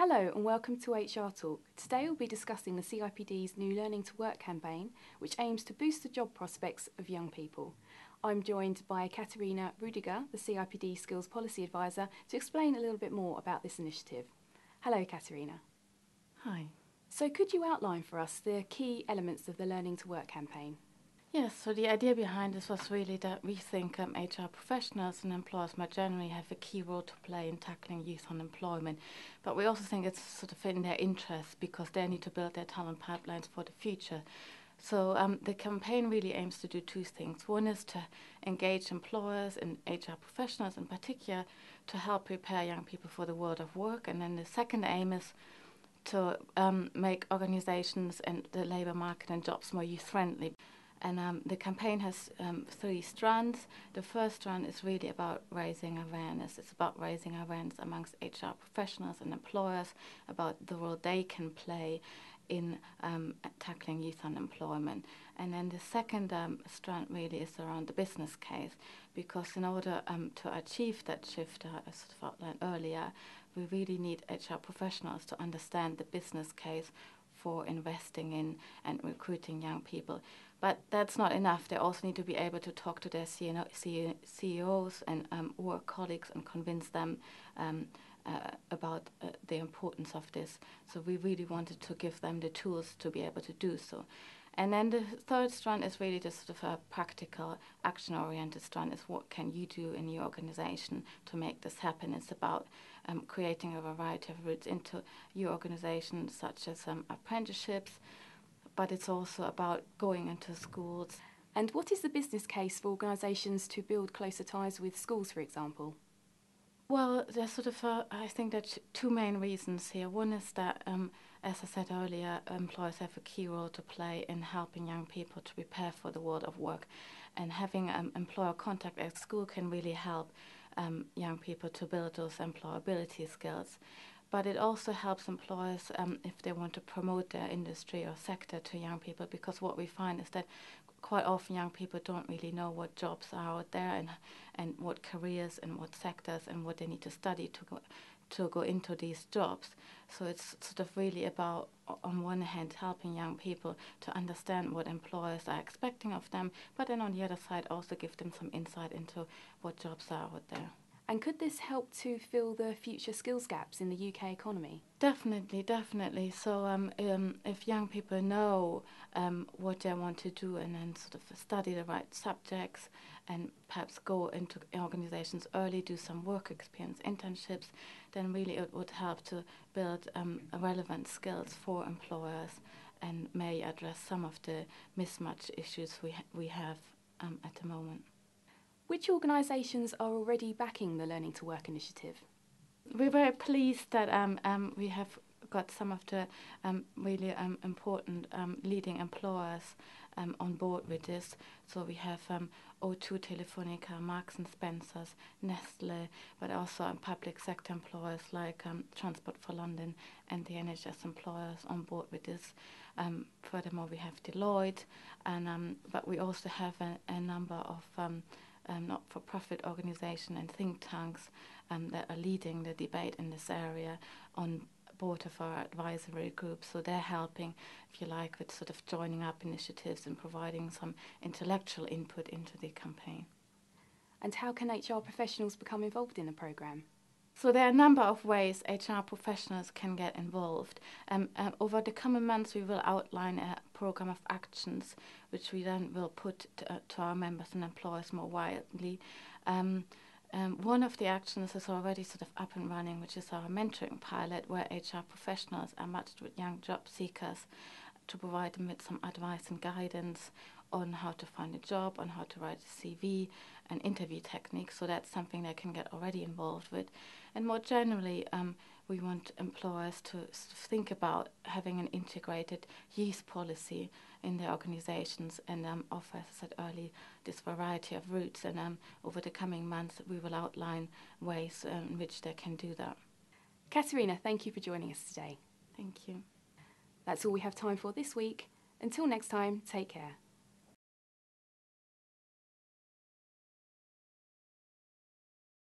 Hello and welcome to HR Talk. Today we'll be discussing the CIPD's new Learning to Work campaign, which aims to boost the job prospects of young people. I'm joined by Katerina Rüdiger, the CIPD Skills Policy Advisor, to explain a little bit more about this initiative. Hello, Katerina. Hi. So could you outline for us the key elements of the Learning to Work campaign? Yes, so the idea behind this was really that we think HR professionals and employers more generally have a key role to play in tackling youth unemployment. But we also think it's sort of in their interest because they need to build their talent pipelines for the future. So the campaign really aims to do two things. One is to engage employers and HR professionals in particular to help prepare young people for the world of work. And then the second aim is to make organizations and the labor market and jobs more youth-friendly. And the campaign has three strands. The first strand is really about raising awareness. It's about raising awareness amongst HR professionals and employers about the role they can play in tackling youth unemployment. And then the second strand really is around the business case, because in order to achieve that shift, as sort of outlined earlier, we really need HR professionals to understand the business case for investing in and recruiting young people. But that's not enough. They also need to be able to talk to their CEOs and work colleagues and convince them about the importance of this. So we really wanted to give them the tools to be able to do so. And then the third strand is really just sort of a practical, action-oriented strand, is what can you do in your organization to make this happen. It's about creating a variety of routes into your organization, such as apprenticeships, but it's also about going into schools. And what is the business case for organisations to build closer ties with schools, for example? Well, there's sort of, I think there's two main reasons here. One is that, as I said earlier, employers have a key role to play in helping young people to prepare for the world of work. And having employer contact at school can really help young people to build those employability skills. But it also helps employers if they want to promote their industry or sector to young people, because what we find is that quite often young people don't really know what jobs are out there and what careers and what sectors and what they need to study to go into these jobs. So it's sort of really about, on one hand, helping young people to understand what employers are expecting of them, but then on the other side also give them some insight into what jobs are out there. And could this help to fill the future skills gaps in the UK economy? Definitely. So if young people know what they want to do and then sort of study the right subjects and perhaps go into organizations early, do some work experience, internships, then really it would help to build relevant skills for employers and may address some of the mismatch issues we have at the moment. Which organisations are already backing the Learning to Work initiative? We're very pleased that we have got some of the really important leading employers on board with this. So we have O2, Telefonica, Marks and Spencer's, Nestle, but also public sector employers like Transport for London and the NHS employers on board with this. Furthermore, we have Deloitte, and but we also have a number of not-for-profit organizations and think tanks that are leading the debate in this area on board of our advisory group. So they're helping, if you like, with sort of joining up initiatives and providing some intellectual input into the campaign. And how can HR professionals become involved in the programme? So there are a number of ways HR professionals can get involved. Over the coming months, we will outline a program of actions, which we then will put to our members and employers more widely. One of the actions is already sort of up and running, which is our mentoring pilot, where HR professionals are matched with young job seekers to provide them with some advice and guidance on how to find a job, on how to write a CV and interview techniques. So that's something they can get already involved with. And more generally, we want employers to think about having an integrated youth policy in their organizations and offer, as I said earlier, this variety of routes. And over the coming months, we will outline ways in which they can do that. Katerina, thank you for joining us today. Thank you. That's all we have time for this week. Until next time, take care.